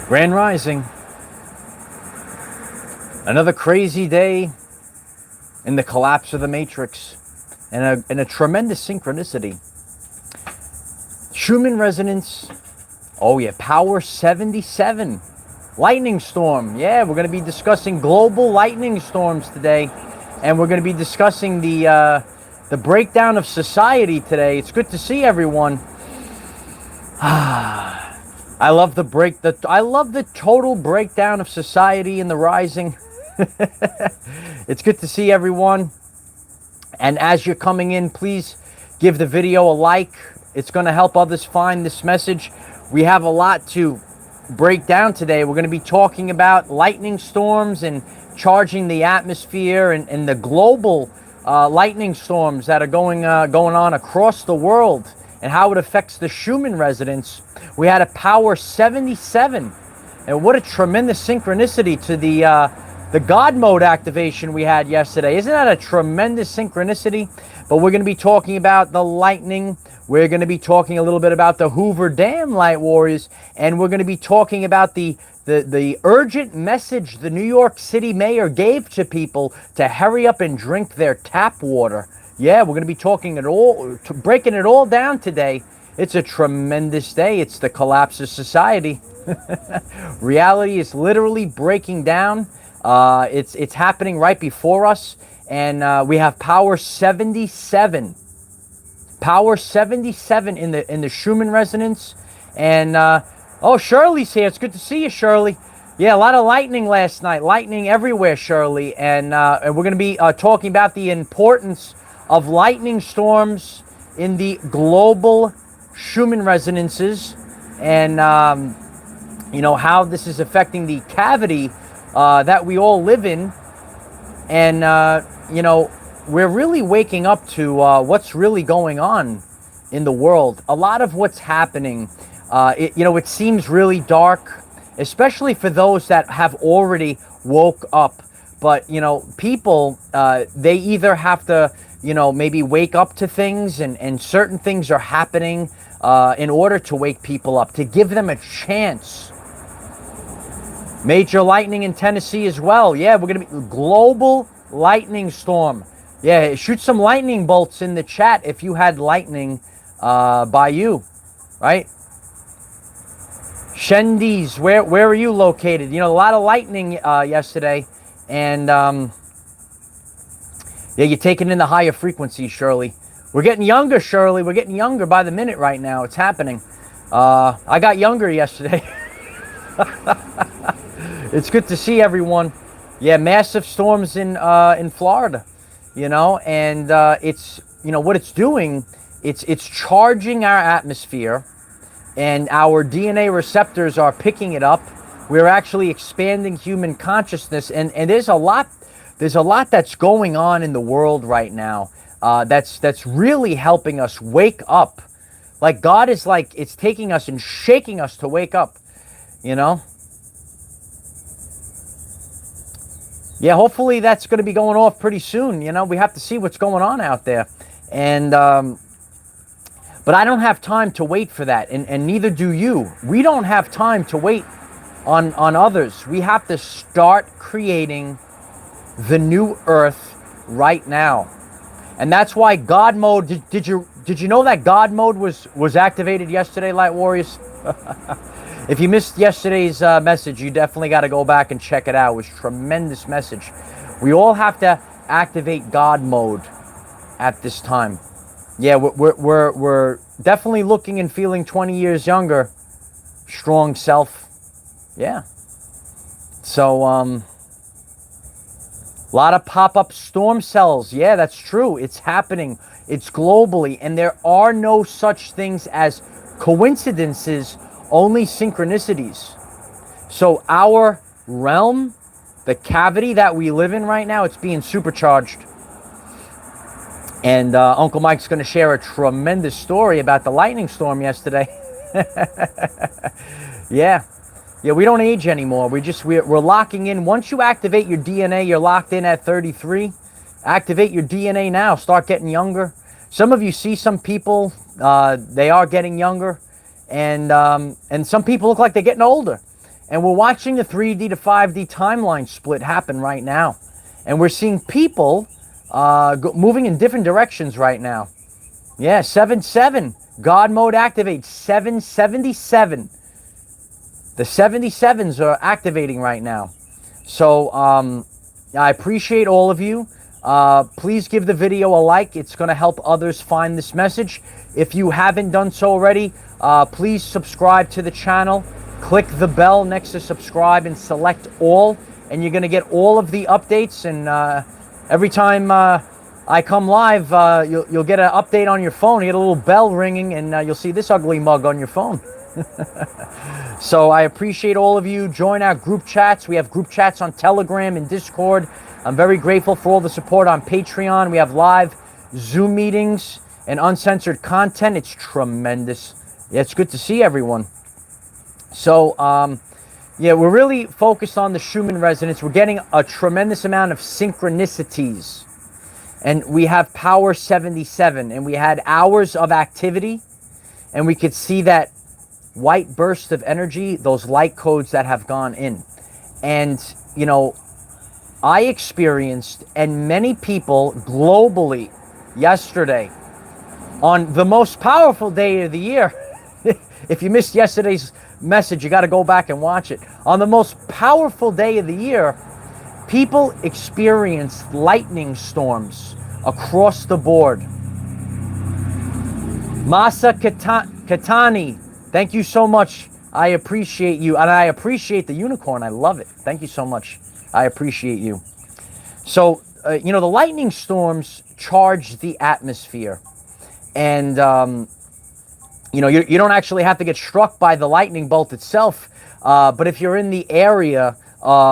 Grand Rising. Another crazy day in the collapse of the Matrix and a tremendous synchronicity. Schumann resonance. Oh yeah, power 77. Lightning storm. Yeah, we're going to be discussing global lightning storms today. And we're going to be discussing the breakdown of society today. It's good to see everyone. I love the total breakdown of society and the rising. It's good to see everyone. And as you're coming in, please give the video a like. It's going to help others find this message. We have a lot to break down today. We're going to be talking about lightning storms and charging the atmosphere and the global lightning storms that are going on across the world and how it affects the Schumann resonance. We had a power 77, and what a tremendous synchronicity to the God mode activation we had yesterday. Isn't that a tremendous synchronicity? But we're going to be talking about the lightning. We're going to be talking a little bit about the Hoover Dam light warriors, and we're going to be talking about the urgent message the New York City mayor gave to people to hurry up and drink their tap water. Yeah, we're going to be talking breaking it all down today. It's a tremendous day. It's the collapse of society. Reality is literally breaking down. It's happening right before us, and we have power 77. Power 77 in the Schumann resonance. And oh, Shirley's here. It's good to see you, Shirley. Yeah, a lot of lightning last night. Lightning everywhere, Shirley. And we're going to be talking about the importance of lightning storms in the global Schumann resonances, and you know how this is affecting the cavity that we all live in. And you know, we're really waking up to what's really going on in the world. A lot of what's happening, it seems really dark, especially for those that have already woke up. But people, they either have to maybe wake up to things, and certain things are happening in order to wake people up, to give them a chance. Major lightning in Tennessee as well. Yeah, we're going to be global lightning storm. Yeah, shoot some lightning bolts in the chat if you had lightning by you, right? Shendies, where are you located? A lot of lightning yesterday, and yeah, you're taking in the higher frequencies, Shirley. We're getting younger, Shirley. We're getting younger by the minute right now. It's happening. I got younger yesterday. It's good to see everyone. Yeah, massive storms in Florida, and it's what it's doing. It's charging our atmosphere, and our DNA receptors are picking it up. We're actually expanding human consciousness, and there's a lot that's going on in the world right now that's really helping us wake up. Like God is it's taking us and shaking us to wake up, Yeah, hopefully that's going to be going off pretty soon. We have to see what's going on out there. And but I don't have time to wait for that, and neither do you. We don't have time to wait on others. We have to start creating the new earth right now. And that's why God mode, did you know that God mode was activated yesterday, Light Warriors? If you missed yesterday's message, you definitely got to go back and check it out. It was a tremendous message. We all have to activate God mode at this time. Yeah, we're definitely looking and feeling 20 years younger. Strong self. Yeah. So, a lot of pop-up storm cells. Yeah, that's true. It's happening. It's globally. And there are no such things as coincidences, only synchronicities. So our realm, the cavity that we live in right now, it's being supercharged. And Uncle Mike's going to share a tremendous story about the lightning storm yesterday. Yeah, we don't age anymore. We're locking in. Once you activate your DNA, you're locked in at 33. Activate your DNA now. Start getting younger. Some of you see some people, they are getting younger. And some people look like they're getting older. And we're watching the 3D to 5D timeline split happen right now. And we're seeing people moving in different directions right now. Yeah, 7-7. God mode activates. 777. The 77s are activating right now. So I appreciate all of you. Please give the video a like. It's going to help others find this message. If you haven't done so already, please subscribe to the channel. Click the bell next to subscribe and select all. And you're going to get all of the updates. And every time I come live, you'll get an update on your phone. You get a little bell ringing, and you'll see this ugly mug on your phone. So I appreciate all of you. Join our group chats. We have group chats on Telegram and Discord. I'm very grateful for all the support on Patreon. We have live Zoom meetings and uncensored content. It's tremendous. Yeah, it's good to see everyone. So, yeah, we're really focused on the Schumann resonance. We're getting a tremendous amount of synchronicities. And we have power 77. And we had hours of activity. And we could see that white burst of energy, those light codes that have gone in. And, you know, I experienced, and many people globally yesterday, on the most powerful day of the year. If you missed yesterday's message, you got to go back and watch it. On the most powerful day of the year, people experienced lightning storms across the board. Masa Katani, thank you so much. I appreciate you. And I appreciate the unicorn. I love it. Thank you so much. I appreciate you. So, you know, the lightning storms charge the atmosphere. And, you know, you don't actually have to get struck by the lightning bolt itself. But if you're in the area,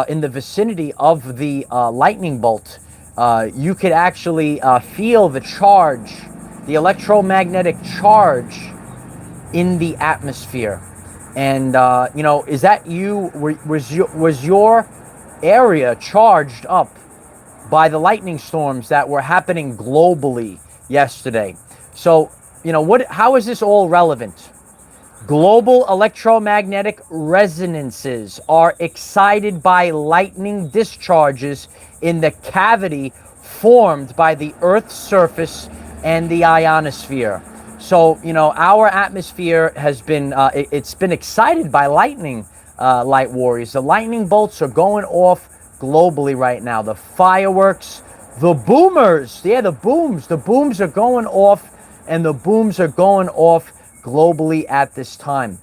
in the vicinity of the lightning bolt, you could actually feel the charge, the electromagnetic charge in the atmosphere. And, you know, is that you? Was your area charged up by the lightning storms that were happening globally yesterday? So, you know, how is this all relevant? Global electromagnetic resonances are excited by lightning discharges in the cavity formed by the Earth's surface and the ionosphere. So, you know, our atmosphere has been, it's been excited by lightning, light warriors. The lightning bolts are going off globally right now. The fireworks, the boomers, yeah, the booms are going off, and the booms are going off globally at this time.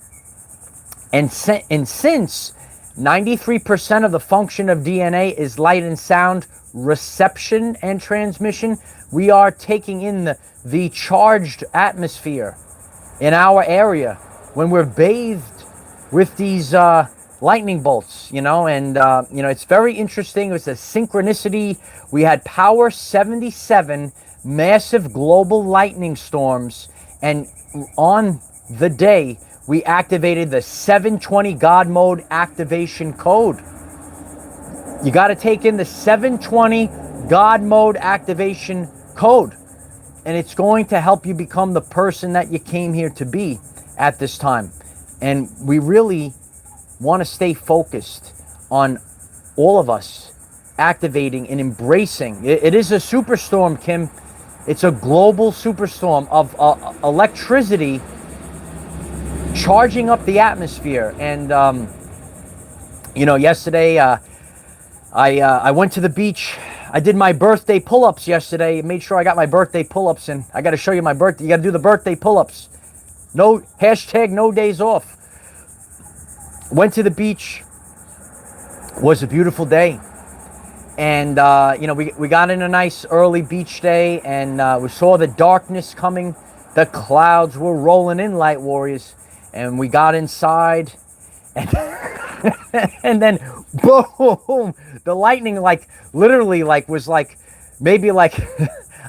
And since 93% of the function of DNA is light and sound reception and transmission, we are taking in the charged atmosphere in our area when we're bathed with these lightning bolts, you know. And, you know, it's very interesting. It was a synchronicity. We had power 77, massive global lightning storms. And on the day, we activated the 720 God mode activation code. You got to take in the 720 God mode activation code. And it's going to help you become the person that you came here to be at this time. And we really want to stay focused on all of us activating and embracing. It is a superstorm, Kim. It's a global superstorm of electricity charging up the atmosphere. And, you know, yesterday I went to the beach. I did my birthday pull-ups yesterday. Made sure I got my birthday pull-ups in. I got to show you my birthday. You got to do the birthday pull-ups. No, hashtag no days off. Went to the beach. Was a beautiful day. And, you know, we got in a nice early beach day, and we saw the darkness coming. The clouds were rolling in, light warriors. And we got inside, and, and then, boom, the lightning, like, literally, like, was, like, maybe, like,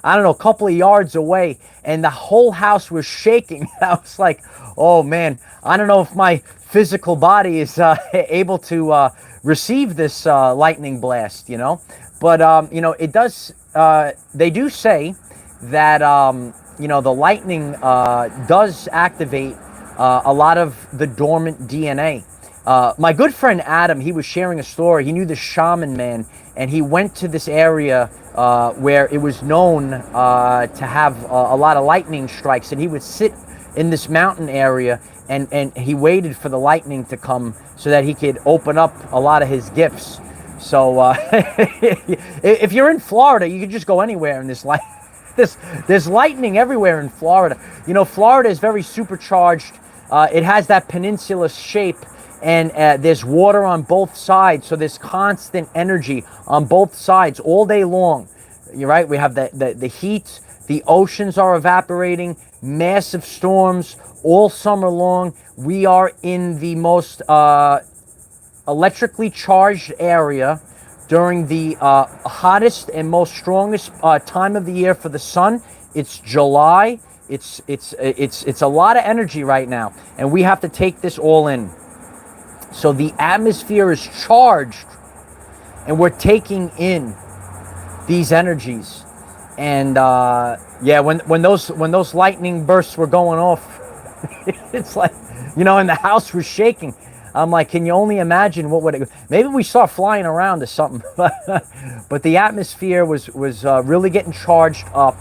I don't know, a couple of yards away, and the whole house was shaking. I was like, oh, man, I don't know if my physical body is able to receive this lightning blast, you know. But, you know, it does, they do say that, you know, the lightning does activate a lot of the dormant DNA. My good friend Adam, he was sharing a story. He knew the shaman man, and he went to this area where it was known to have a lot of lightning strikes, and he would sit in this mountain area, and he waited for the lightning to come so that he could open up a lot of his gifts. So if you're in Florida, you can just go anywhere in this light. There's lightning everywhere in Florida. You know, Florida is very supercharged. It has that peninsula shape, and there's water on both sides, so there's constant energy on both sides all day long. You're right. We have the heat. The oceans are evaporating. Massive storms all summer long. We are in the most electrically charged area during the hottest and most strongest time of the year for the sun. It's July. It's a lot of energy right now, and we have to take this all in. So the atmosphere is charged, and we're taking in these energies. And yeah, when those lightning bursts were going off, it's like, you know, and the house was shaking. I'm like, can you only imagine what would it? Maybe we start flying around or something. But the atmosphere was really getting charged up,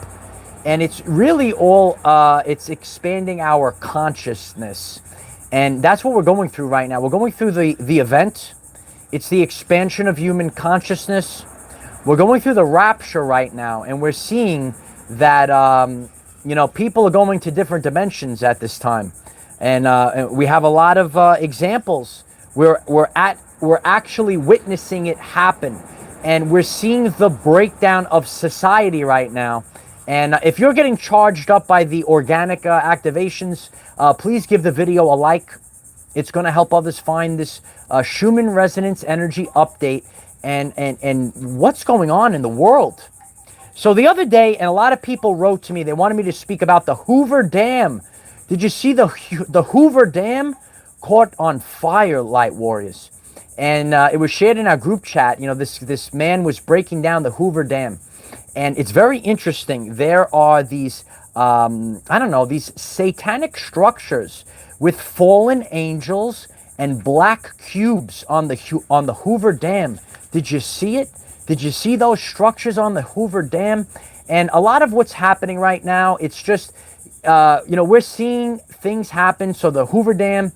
and it's really all it's expanding our consciousness, and that's what we're going through right now. We're going through the event. It's the expansion of human consciousness. We're going through the rapture right now, and we're seeing that you know, people are going to different dimensions at this time. And we have a lot of examples where we're actually witnessing it happen, and we're seeing the breakdown of society right now. And if you're getting charged up by the organic activations, please give the video a like. It's going to help others find this Schumann resonance energy update and what's going on in the world. So the other day, and a lot of people wrote to me, they wanted me to speak about the Hoover Dam. Did you see the Hoover Dam caught on fire, Light Warriors? And it was shared in our group chat. You know, this man was breaking down the Hoover Dam. And it's very interesting. There are these, I don't know, these satanic structures with fallen angels and black cubes on the Hoover Dam. Did you see it? Did you see those structures on the Hoover Dam? And a lot of what's happening right now, it's just, you know, we're seeing things happen. So the Hoover Dam,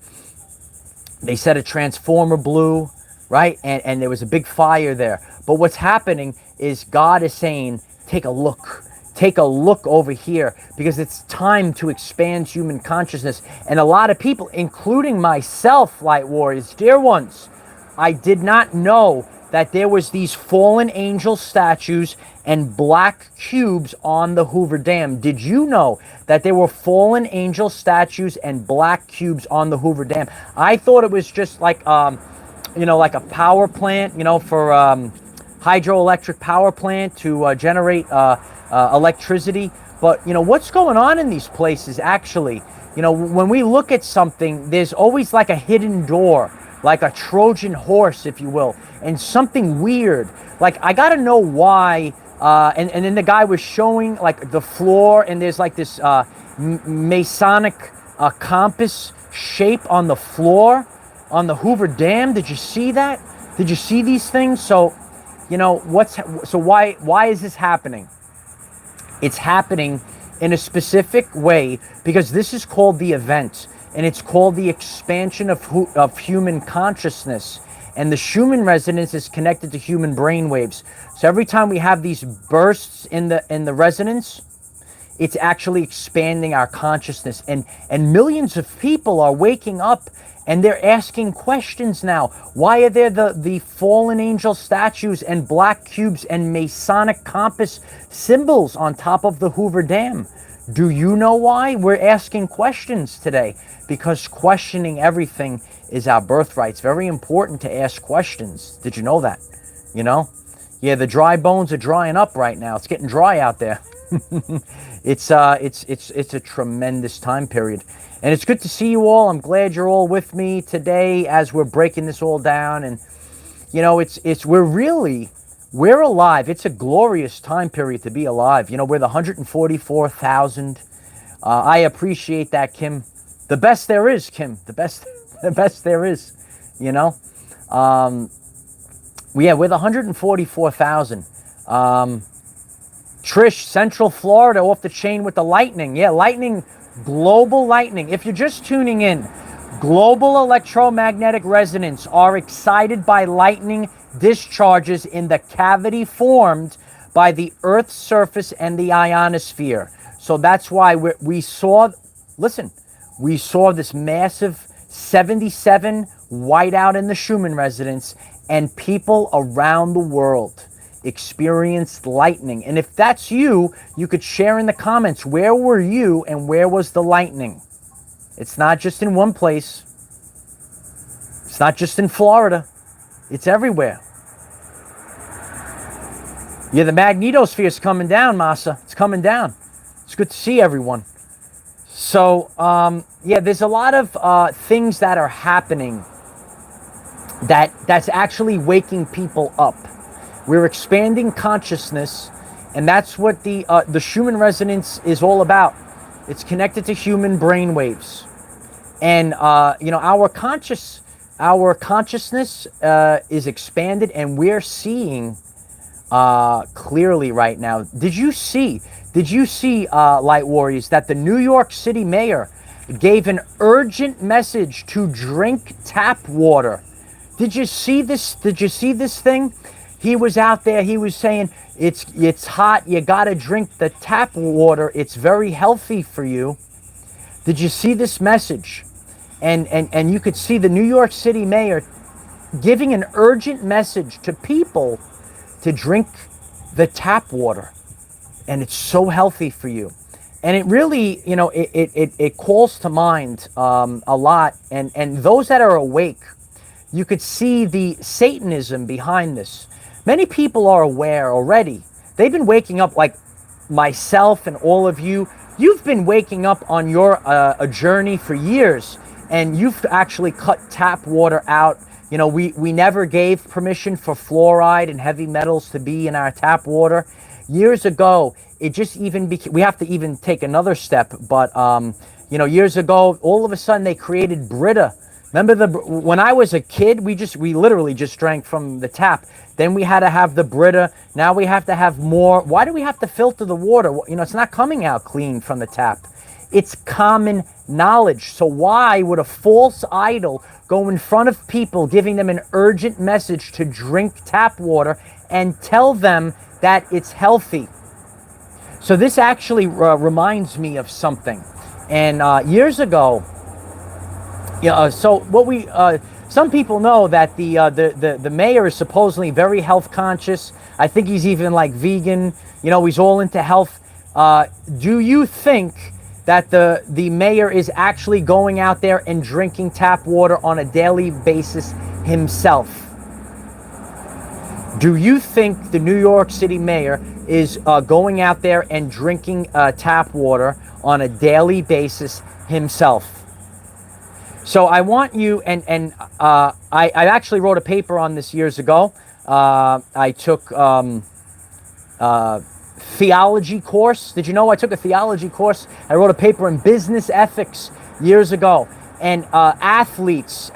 they said a transformer blew, right? And there was a big fire there. But what's happening is God is saying, take a look. Take a look over here, because it's time to expand human consciousness. And a lot of people, including myself, Light Warriors, dear ones, I did not know that there was these fallen angel statues and black cubes on the Hoover Dam. Did you know that there were fallen angel statues and black cubes on the Hoover Dam? I thought it was just like, you know, like a power plant, you know, for hydroelectric power plant to generate electricity. But, you know, what's going on in these places actually? You know, when we look at something, there's always like a hidden door, like a Trojan horse, if you will, and something weird. Like, I gotta know why. And then the guy was showing like the floor, and there's like this Masonic compass shape on the floor on the Hoover Dam. Did you see that? Did you see these things? So, you know, why is this happening? It's happening in a specific way because this is called the event, and it's called the expansion of human consciousness. And the Schumann resonance is connected to human brain waves. So every time we have these bursts in the resonance, it's actually expanding our consciousness. And millions of people are waking up, and they're asking questions now. Why are there the fallen angel statues and black cubes and Masonic compass symbols on top of the Hoover Dam? Do you know why? We're asking questions today because questioning everything is our birthright. It's very important to ask questions. Did you know that? You know? Yeah, the dry bones are drying up right now. It's getting dry out there. It's a tremendous time period. And it's good to see you all. I'm glad you're all with me today as we're breaking this all down. And, you know, we're alive. It's a glorious time period to be alive. You know, we're the 144,000. I appreciate that, Kim. The best there is, Kim. The best there is. you know. Yeah, with 144,000. Trish, Central Florida off the chain with the lightning. Yeah, lightning, global lightning. If you're just tuning in, global electromagnetic resonance are excited by lightning discharges in the cavity formed by the Earth's surface and the ionosphere. So that's why we saw, listen, we saw this massive 77 whiteout in the Schumann resonance, and people around the world experienced lightning. And if that's you, you could share in the comments, where were you and where was the lightning? It's not just in one place. It's not just in Florida. It's everywhere. Yeah, the magnetosphere is coming down, Masa. It's coming down. It's good to see everyone. So, yeah, there's a lot of things that are happening that's actually waking people up. We're expanding consciousness, and that's what the Schumann resonance is all about. It's connected to human brain waves, and you know, our consciousness is expanded, and we're seeing clearly right now. Did you see, Light Warriors, that the New York City mayor gave an urgent message to drink tap water? Did you see this? Did you see this thing? He was out there, he was saying, it's hot, you gotta drink the tap water, it's very healthy for you. Did you see this message? And you could see the New York City mayor giving an urgent message to people to drink the tap water. And it's so healthy for you. And it really, you know, it calls to mind a lot. And those that are awake, you could see the Satanism behind this. Many people are aware already. They've been waking up, like myself and all of you. You've been waking up on your a journey for years, and you've actually cut tap water out. You know, we never gave permission for fluoride and heavy metals to be in our tap water. Years ago, it just even became, we have to even take another step, but you know, years ago, all of a sudden they created Brita. Remember when I was a kid, we literally just drank from the tap. Then we had to have the Brita. Now we have to have more. Why do we have to filter the water? You know, it's not coming out clean from the tap. It's common knowledge. So why would a false idol go in front of people, giving them an urgent message to drink tap water and tell them that it's healthy? So this actually reminds me of something. And years ago, yeah, so what we some people know that the mayor is supposedly very health conscious. I think he's even like vegan. You know, he's all into health. Do you think that the mayor is actually going out there and drinking tap water on a daily basis himself? Do you think the New York City mayor is going out there and drinking tap water on a daily basis himself? So I want you, and I actually wrote a paper on this years ago. I took theology course. Did you know I took a theology course? I wrote a paper in business ethics years ago. And athletes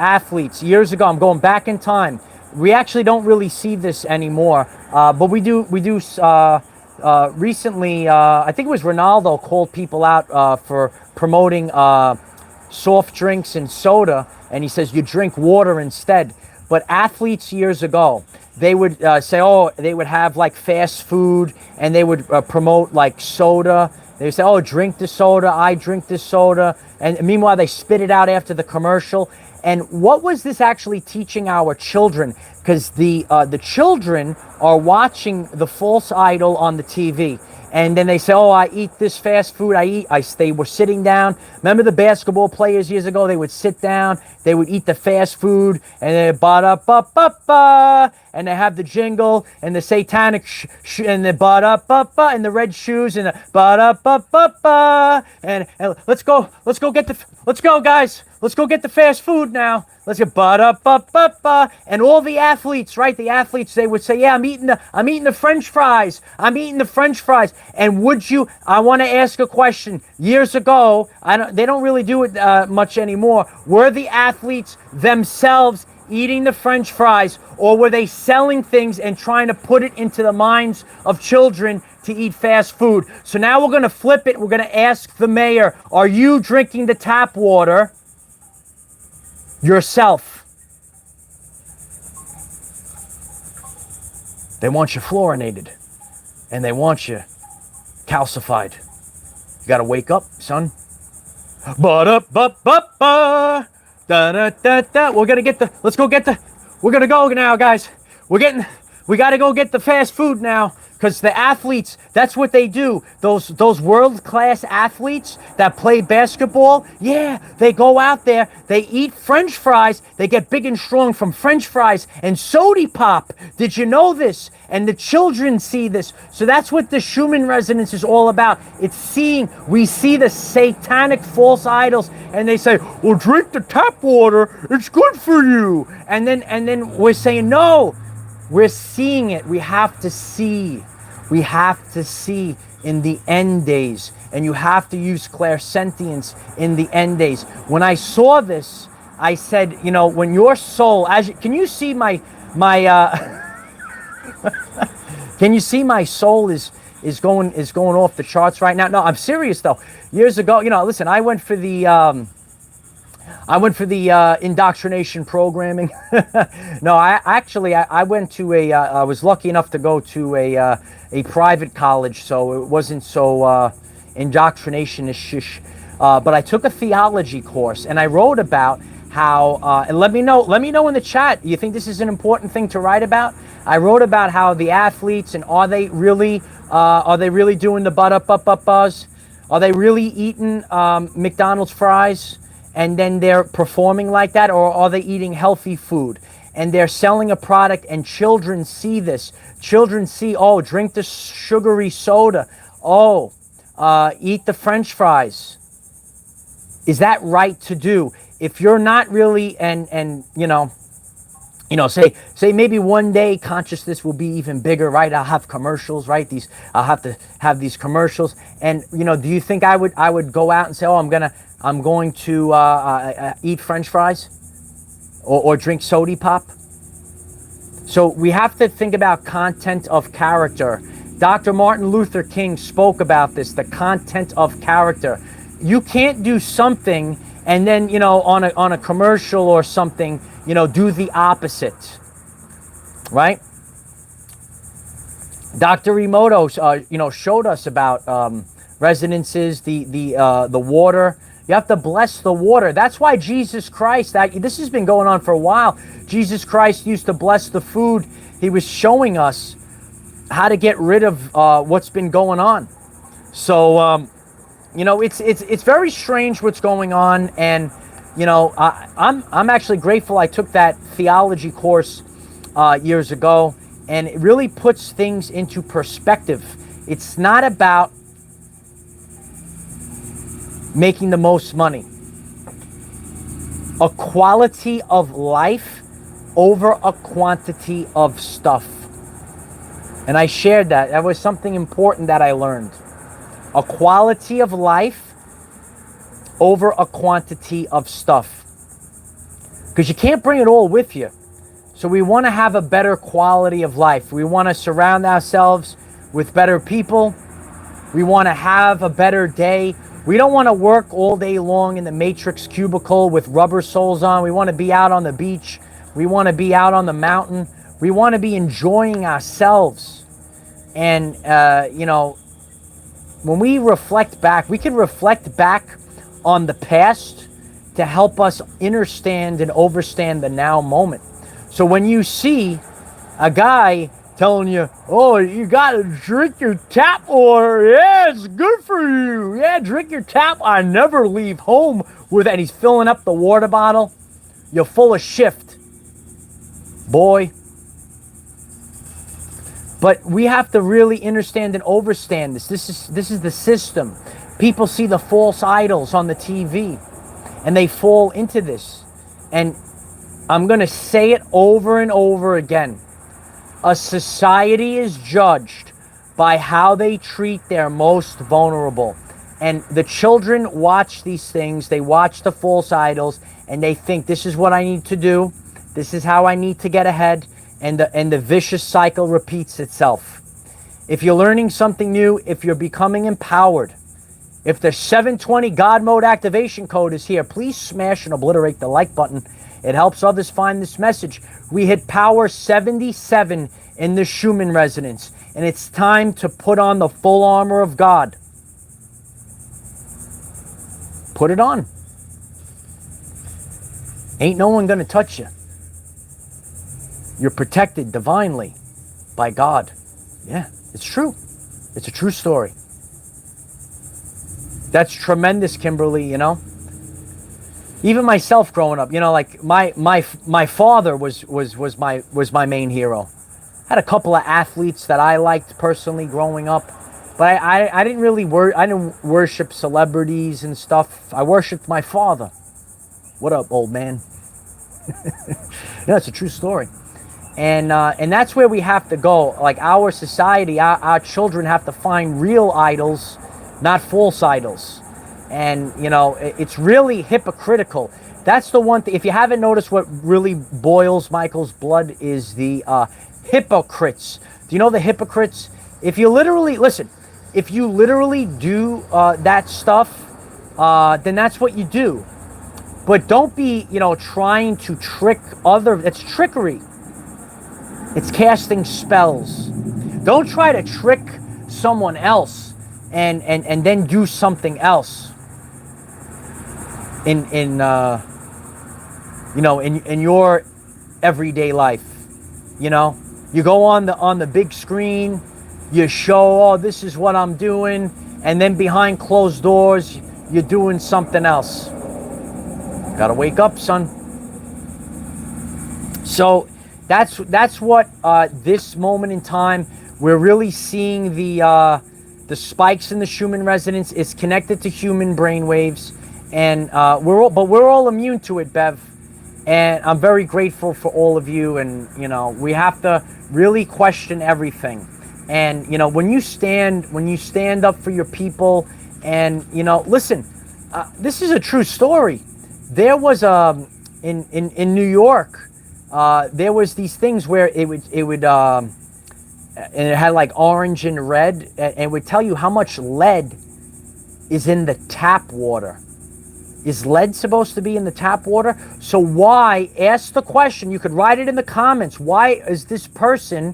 years ago, I'm going back in time. We actually don't really see this anymore, but we do recently, I think it was Ronaldo called people out for promoting soft drinks and soda, and he says you drink water instead. But athletes years ago, they would say, oh, they would have like fast food, and they would promote like soda. They would say, oh, drink the soda, I drink this soda, and meanwhile they spit it out after the commercial. And what was this actually teaching our children? Because the children are watching the false idol on the TV. And then they say, oh, I eat this fast food. They were sitting down. Remember the basketball players years ago? They would sit down. They would eat the fast food. And they ba-da-ba-ba-ba. And they have the jingle and the satanic and the ba-da-ba-ba and the red shoes and the ba-da-ba-ba-ba. And let's go guys. Let's go get the fast food now. Let's get ba-da-ba-ba-ba. And all the athletes, right? The athletes, they would say, yeah, I'm eating the French fries. I'm eating the French fries. And I want to ask a question. Years ago, they don't really do it much anymore. Were the athletes themselves eating the French fries, or were they selling things and trying to put it into the minds of children to eat fast food? So now we're going to flip it. We're going to ask the mayor, are you drinking the tap water yourself? They want you fluorinated, and they want you calcified. You got to wake up, son. Ba-da-ba-ba-ba. Da-da-da-da. We're going to get the, let's go get the, we're going to go now, guys. We got to go get the fast food now. Because the athletes, that's what they do. Those world-class athletes that play basketball, yeah, they go out there, they eat French fries, they get big and strong from French fries and soda pop. Did you know this? And the children see this. So that's what the Schumann resonance is all about. It's seeing, we see the satanic false idols, and they say, well, drink the tap water, it's good for you. And then we're saying, no, we're seeing it. We have to see. We have to see in the end days, and you have to use clairsentience in the end days. When I saw this, I said, you know, when your soul, can you see my can you see my soul is going off the charts right now? No, I'm serious though. Years ago, you know, listen, I went for the indoctrination programming. No, I went to I was lucky enough to go to a private college, so it wasn't so indoctrination-ish. But I took a theology course, and I wrote about how, and let me know in the chat, you think this is an important thing to write about? I wrote about how the athletes, and are they really doing the butt-up-buzz? Are they really eating McDonald's fries? And then they're performing like that, or are they eating healthy food? And they're selling a product, and children see this. Children see, oh, drink the sugary soda. Oh, eat the French fries. Is that right to do? If you're not really, and you know, say maybe one day consciousness will be even bigger, right? I'll have commercials, right? I'll have to have these commercials, and you know, do you think I would go out and say, oh, I'm going to eat French fries or drink soda pop? So we have to think about content of character. Dr. Martin Luther King spoke about this, the content of character. You can't do something and then, you know, on a commercial or something, you know, do the opposite, right? Dr. Emoto, you know, showed us about resonances, the water. You have to bless the water. That's why Jesus Christ, this has been going on for a while. Jesus Christ used to bless the food. He was showing us how to get rid of what's been going on. So, you know, it's very strange what's going on, and you know, I'm actually grateful I took that theology course years ago, and it really puts things into perspective. It's not about making the most money. A quality of life over a quantity of stuff. And I shared that. That was something important that I learned. A quality of life over a quantity of stuff. Because you can't bring it all with you. So we want to have a better quality of life. We want to surround ourselves with better people. We want to have a better day. We don't want to work all day long in the matrix cubicle with rubber soles on. We want to be out on the beach. We want to be out on the mountain. We want to be enjoying ourselves. And, you know, when we reflect back, we can reflect back on the past to help us understand and overstand the now moment. So when you see a guy telling you, oh, you gotta drink your tap water, yeah, it's good for you, yeah, drink your tap, I never leave home with, and he's filling up the water bottle, you're full of shift, boy. But we have to really understand and overstand this. This is the system. People see the false idols on the TV, and they fall into this. And I'm going to say it over and over again. A society is judged by how they treat their most vulnerable. And the children watch these things. They watch the false idols, and they think, this is what I need to do. This is how I need to get ahead. And the vicious cycle repeats itself. If you're learning something new, if you're becoming empowered, if the 720 God Mode activation code is here, please smash and obliterate the like button. It helps others find this message. We hit power 77 in the Schumann resonance, and it's time to put on the full armor of God. Put it on. Ain't no one gonna touch you. You're protected divinely by God. Yeah, it's true. It's a true story. That's tremendous, Kimberly, you know. Even myself growing up, you know, like my father was my main hero. I had a couple of athletes that I liked personally growing up, but I didn't really worship celebrities and stuff. I worshipped my father. What up, old man? No, it's a true story. And that's where we have to go. Like our society, our children have to find real idols, not false idols. And, you know, it's really hypocritical. That's the one thing. If you haven't noticed, what really boils Michael's blood is the hypocrites. Do you know the hypocrites? If you literally, listen, if you literally do that stuff, then that's what you do. But don't be, you know, trying to trick it's trickery. It's casting spells. Don't try to trick someone else and then do something else in your everyday life. You know, you go on the big screen, you show, oh, this is what I'm doing, and then behind closed doors, you're doing something else. Gotta wake up, son. So that's what this moment in time, we're really seeing the spikes in the Schumann resonance is connected to human brain waves, and we're all immune to it, Bev. And I'm very grateful for all of you. And you know, we have to really question everything. And you know, when you stand up for your people, and you know, listen, this is a true story. There was in New York. There was these things where it would and it had like orange and red, and it would tell you how much lead is in the tap water. Is lead supposed to be in the tap water? So why, ask the question, you could write it in the comments, why is this person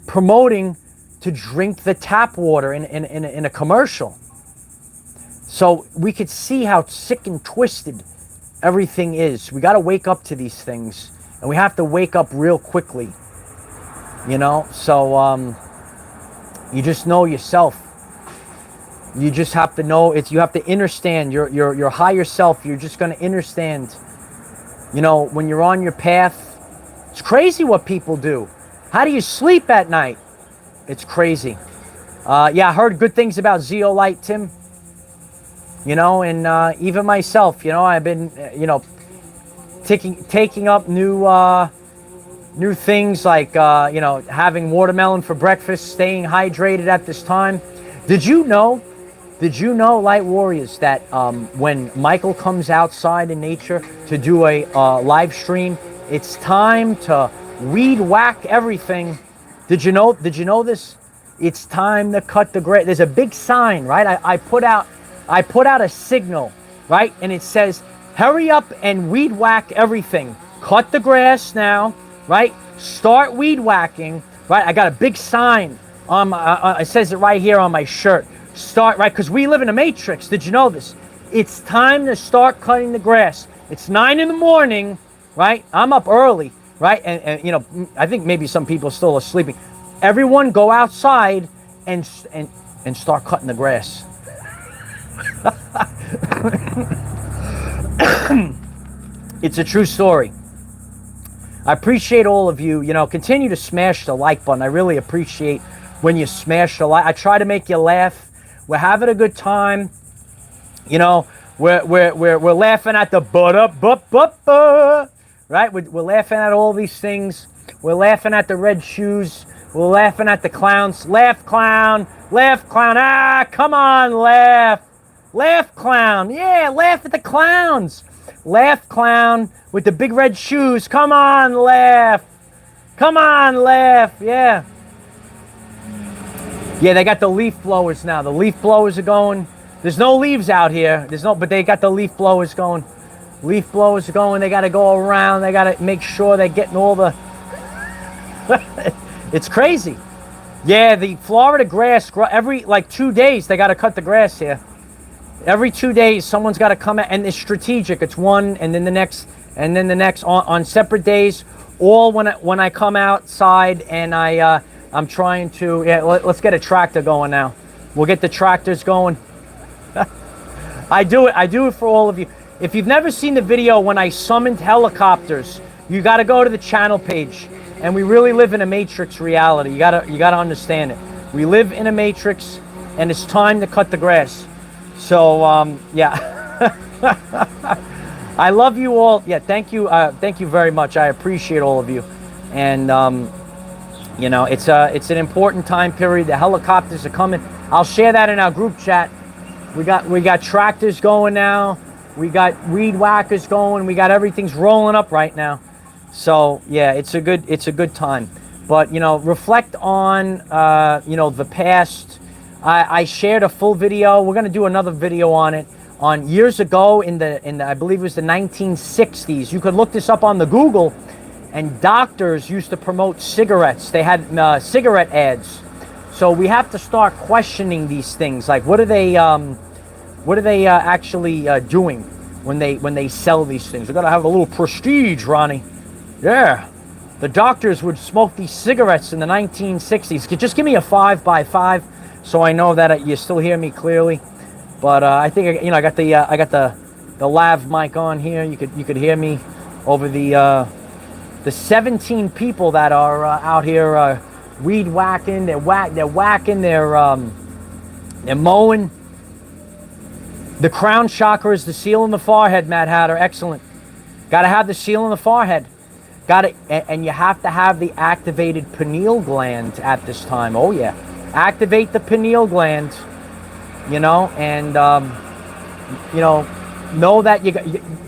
promoting to drink the tap water in a commercial? So we could see how sick and twisted everything is. We got to wake up to these things. And we have to wake up real quickly, you know. So you just know yourself. You just have to know it. You have to understand your higher self. You're just going to understand. You know, when you're on your path, it's crazy what people do. How do you sleep at night? It's crazy. Yeah, I heard good things about zeolite, Tim. You know, and even myself. You know, I've been, you know, taking up new things like you know, having watermelon for breakfast, staying hydrated at this time. Did you know, Light Warriors, that when Michael comes outside in nature to do a live stream, it's time to weed whack everything. Did you know this? It's time to cut the grass. There's a big sign, right? I put out a signal, right? And it says, hurry up and weed whack everything. Cut the grass now, right? Start weed whacking, right? I got a big sign on it says it right here on my shirt. Start, right? Because we live in a matrix. Did you know this? It's time to start cutting the grass. It's 9 in the morning, right? I'm up early, right? And you know, I think maybe some people still are sleeping. Everyone go outside and start cutting the grass. It's a true story. I appreciate all of you. You know, continue to smash the like button. I really appreciate when you smash the like. I try to make you laugh. We're having a good time. You know, we're laughing at the right? We're laughing at all these things. We're laughing at the red shoes. We're laughing at the clowns. Laugh, clown. Laugh, clown. Ah, come on, laugh. Laugh, clown. Yeah, laugh at the clowns. Laugh, clown, with the big red shoes. Come on, laugh. Come on, laugh. Yeah. Yeah, they got the leaf blowers now. The leaf blowers are going. There's no leaves out here. But they got the leaf blowers going. Leaf blowers are going. They got to go around. They got to make sure they're getting all the... It's crazy. Yeah, the Florida grass, every, 2 days, they got to cut the grass here. Every 2 days, someone's got to come out, and it's strategic. It's one, and then the next, and then the next, on separate days. All when I come outside, and I'm trying to, let's get a tractor going now. We'll get the tractors going. I do it for all of you. If you've never seen the video when I summoned helicopters, you got to go to the channel page. And we really live in a matrix reality. You gotta understand it. We live in a matrix, and it's time to cut the grass. So yeah, I love you all. Yeah, thank you very much. I appreciate all of you. And you know, it's an important time period. The helicopters are coming. I'll share that in our group chat. We got tractors going now. We got weed whackers going. We got everything's rolling up right now. So yeah, it's a good time. But you know, reflect on you know, the past. I shared a full video. We're gonna do another video on it. On years ago in the I believe it was the 1960s. You could look this up on the Google. And doctors used to promote cigarettes. They had cigarette ads. So we have to start questioning these things. Like, what are they actually doing when they sell these things? We gotta have a little prestige, Ronnie. Yeah, the doctors would smoke these cigarettes in the 1960s. Just give me a 5x5 so I know that you still hear me clearly. But I think, you know, I got the lav mic on here. You could hear me over the 17 people that are out here weed whacking. They're whacking. They're mowing. The crown chakra is the seal in the forehead, Mad Hatter. Excellent. Got to have the seal in the forehead. Got it, and you have to have the activated pineal gland at this time. Oh yeah, activate the pineal gland. You know, and you know that you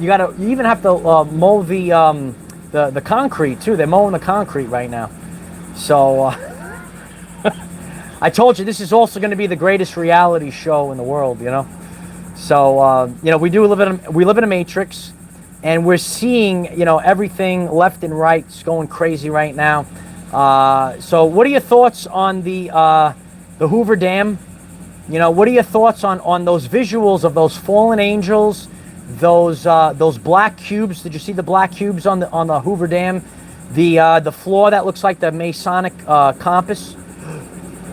gotta. You even have to mow the concrete too. They're mowing the concrete right now. So I told you this is also going to be the greatest reality show in the world. You know, so you know, we live in a matrix. And we're seeing, you know, everything left and right. It's going crazy right now. So what are your thoughts on the Hoover Dam? You know, what are your thoughts on those visuals of those fallen angels, those black cubes? Did you see the black cubes on the Hoover Dam? The floor that looks like the Masonic compass.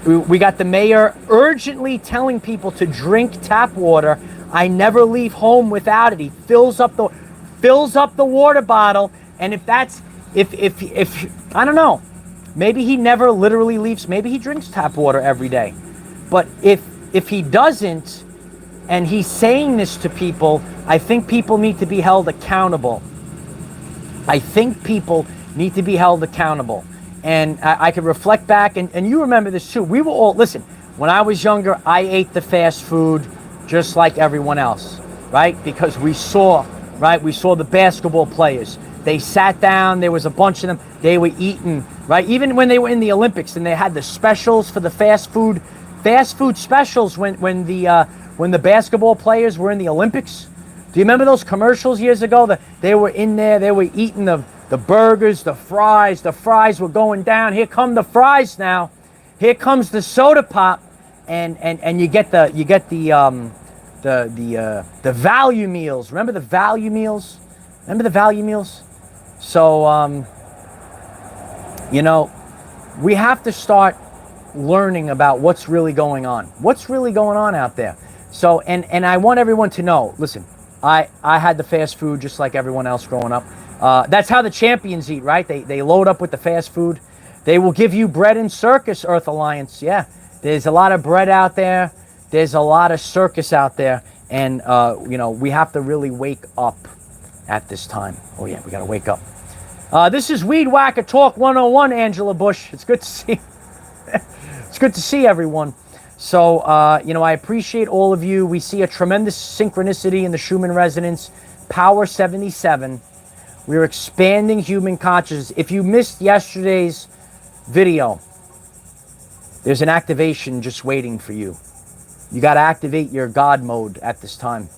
We got the mayor urgently telling people to drink tap water. I never leave home without it. He fills up the water bottle, and if I don't know, maybe he never literally leaves. Maybe he drinks tap water every day. But if he doesn't, and he's saying this to people, I think people need to be held accountable. I think people need to be held accountable. And I could reflect back, and you remember this too. We were all, listen, when I was younger, I ate the fast food just like everyone else, right? Because we saw the basketball players. They sat down, there was a bunch of them, they were eating, right? Even when they were in the Olympics, and they had the specials for the fast food specials when the basketball players were in the Olympics. Do you remember those commercials years ago? That they were in there, they were eating the burgers, the fries were going down. Here come the fries now. Here comes the soda pop, and you get the value meals. Remember the value meals? So you know, we have to start learning about what's really going on. What's really going on out there? So and I want everyone to know, listen, I had the fast food just like everyone else growing up. That's how the champions eat, right? They load up with the fast food. They will give you bread and circus, Earth Alliance. Yeah, there's a lot of bread out there. There's a lot of circus out there. And, you know, we have to really wake up at this time. Oh, yeah, we got to wake up. This is Weed Whacker Talk 101, Angela Bush. It's good to see. It's good to see everyone. So, you know, I appreciate all of you. We see a tremendous synchronicity in the Schumann resonance. Power 77. We're expanding human consciousness. If you missed yesterday's video, there's an activation just waiting for you. You got to activate your God mode at this time.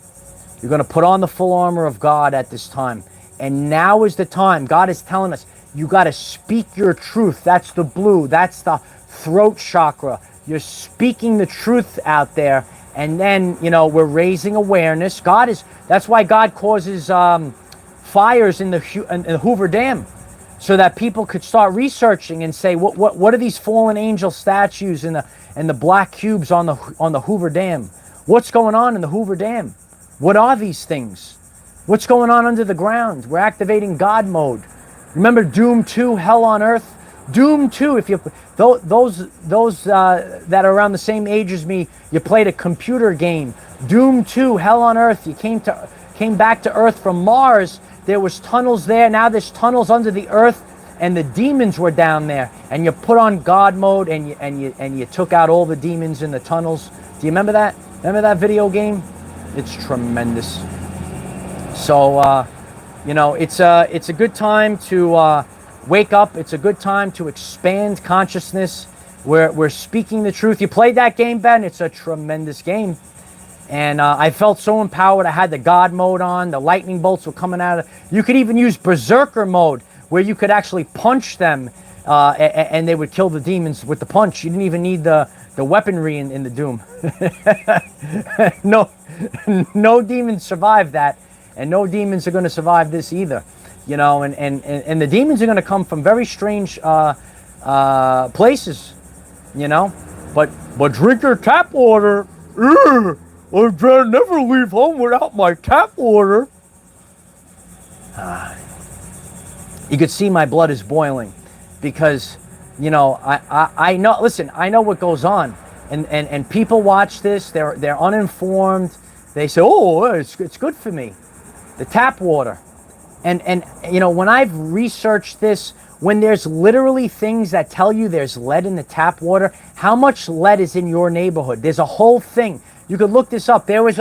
You're going to put on the full armor of God at this time. And now is the time. God is telling us, you got to speak your truth. That's the blue. That's the throat chakra. You're speaking the truth out there. And then, you know, we're raising awareness. That's why God causes fires in the Hoover Dam, so that people could start researching and say, what are these fallen angel statues and the black cubes on the Hoover Dam? What's going on in the Hoover Dam? What are these things? What's going on under the ground? We're activating God mode. Remember Doom 2, Hell on Earth? Doom 2, if you those that are around the same age as me, you played a computer game. Doom 2, Hell on Earth. You came back to Earth from Mars. There was tunnels there. Now there's tunnels under the earth, and the demons were down there. And you put on God mode, and you took out all the demons in the tunnels. Do you remember that? Remember that video game? It's tremendous. So you know, it's a good time to wake up. It's a good time to expand consciousness. We're speaking the truth. You played that game, Ben? It's a tremendous game. And I felt so empowered. I had the God mode on. The lightning bolts were coming out. You could even use Berserker mode, where you could actually punch them, and they would kill the demons with the punch. You didn't even need the weaponry in the Doom. No demons survived that, and no demons are going to survive this either. You know, and the demons are going to come from very strange places. You know, but drink your tap water. I'd never leave home without my tap water. You could see my blood is boiling, because, you know, I know. Listen, I know what goes on, and people watch this. They're uninformed. They say, "Oh, it's good for me." The tap water, and you know, when I've researched this, when there's literally things that tell you there's lead in the tap water, how much lead is in your neighborhood? There's a whole thing. You could look this up. There was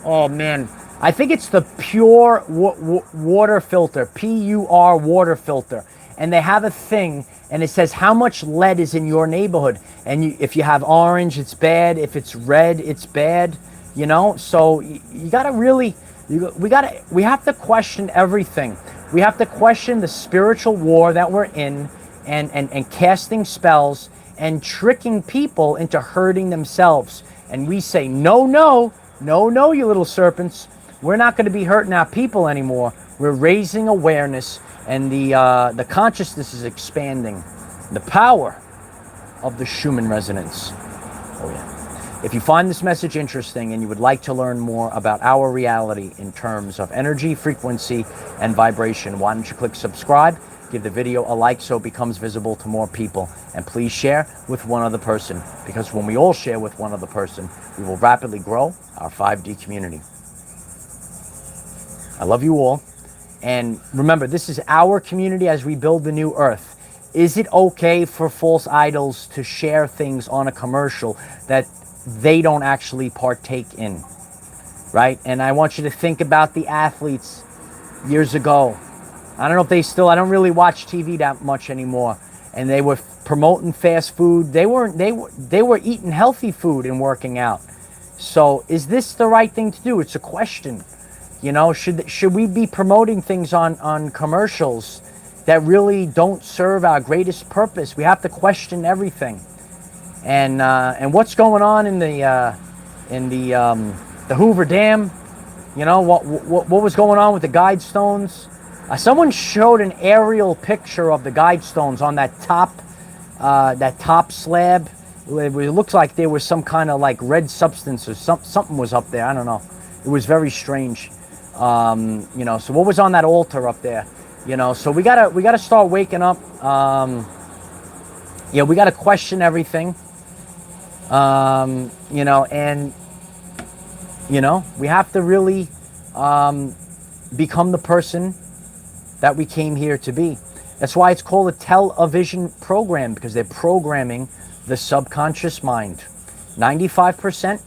oh man, I think it's the Pure water filter, PUR water filter. And they have a thing, and it says how much lead is in your neighborhood. And if you have orange, it's bad. If it's red, it's bad. You know, so you gotta really, we have to question everything. We have to question the spiritual war that we're in, and casting spells and tricking people into hurting themselves. And we say, no, you little serpents. We're not going to be hurting our people anymore. We're raising awareness, and the consciousness is expanding. The power of the Schumann resonance. Oh yeah. If you find this message interesting and you would like to learn more about our reality in terms of energy, frequency, and vibration, why don't you click subscribe? Give the video a like so it becomes visible to more people. And please share with one other person, because when we all share with one other person, we will rapidly grow our 5D community. I love you all. And remember, this is our community as we build the new earth. Is it okay for false idols to share things on a commercial that they don't actually partake in? Right? And I want you to think about the athletes years ago. I don't know if they still, I don't really watch TV that much anymore. And they were promoting fast food. They were eating healthy food and working out. So is this the right thing to do? It's a question. You know, should we be promoting things on commercials that really don't serve our greatest purpose? We have to question everything. And what's going on in the Hoover Dam? You know, what was going on with the guide stones? Someone showed an aerial picture of the guide stones on that top slab. It looks like there was some kind of like red substance or something was up there. I don't know. It was very strange. You know, so what was on that altar up there? You know, so we gotta start waking up. Yeah, we gotta question everything. You know, and you know, we have to really become the person that we came here to be. That's why it's called a television program, because they're programming the subconscious mind. 95%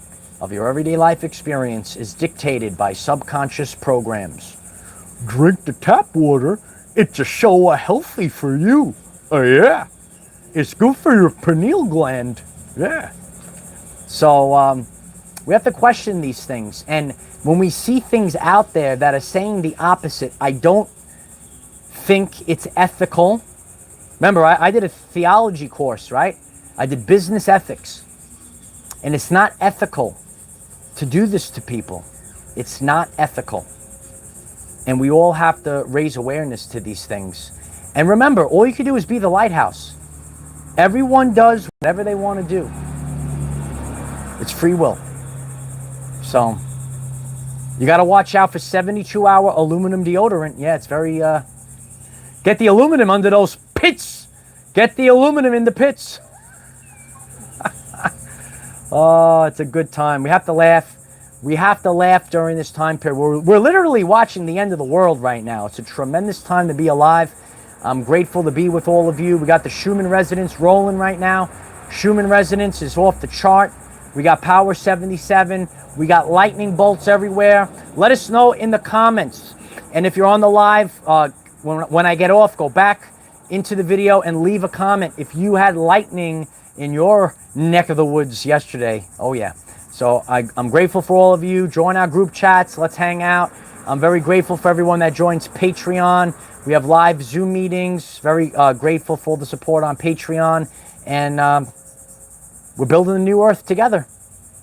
of your everyday life experience is dictated by subconscious programs. Drink the tap water. It's a show healthy for you. Oh yeah. It's good for your pineal gland. Yeah. So we have to question these things. And when we see things out there that are saying the opposite, I don't think it's ethical. Remember, I did a theology course, right? I did business ethics. And it's not ethical to do this to people. It's not ethical. And we all have to raise awareness to these things. And remember, all you can do is be the lighthouse. Everyone does whatever they want to do. It's free will. So, you got to watch out for 72-hour aluminum deodorant. Yeah, it's very... get the aluminum under those pits. Get the aluminum in the pits. Oh, it's a good time. We have to laugh. We have to laugh during this time period. We're literally watching the end of the world right now. It's a tremendous time to be alive. I'm grateful to be with all of you. We got the Schumann Resonance rolling right now. Schumann Resonance is off the chart. We got Power 77. We got lightning bolts everywhere. Let us know in the comments. And if you're on the live, when I get off, go back into the video and leave a comment if you had lightning in your neck of the woods yesterday. Oh yeah. So I'm grateful for all of you. Join our group chats. Let's hang out. I'm very grateful for everyone that joins Patreon. We have live Zoom meetings. Very grateful for the support on Patreon. And we're building a new earth together.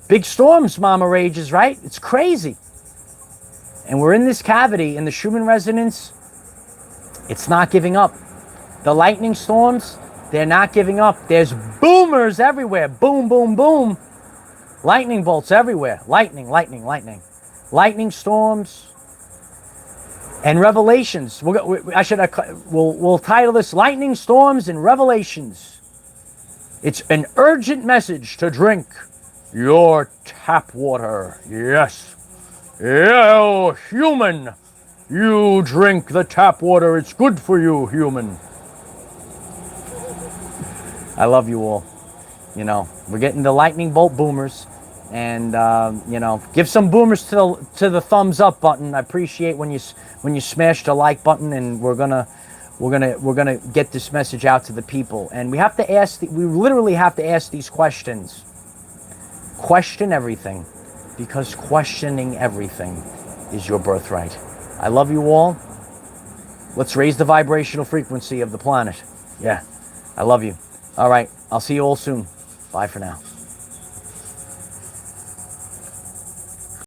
Big storms, Mama Rages, right? It's crazy. And we're in this cavity in the Schumann Resonance. It's not giving up. The lightning storms, they're not giving up. There's boomers everywhere. Boom, boom, boom. Lightning bolts everywhere. Lightning, lightning, lightning. Lightning storms and revelations. We'll title this Lightning Storms and Revelations. It's an urgent message to drink your tap water. Yes. Yeah, human. You drink the tap water. It's good for you, human. I love you all. You know, we're getting the lightning bolt boomers, and you know, give some boomers to the thumbs up button. I appreciate when you smash the like button, and we're gonna get this message out to the people. And we have to ask. We literally have to ask these questions. Question everything, because questioning everything is your birthright. I love you all. Let's raise the vibrational frequency of the planet. Yeah, I love you. All right, I'll see you all soon. Bye for now.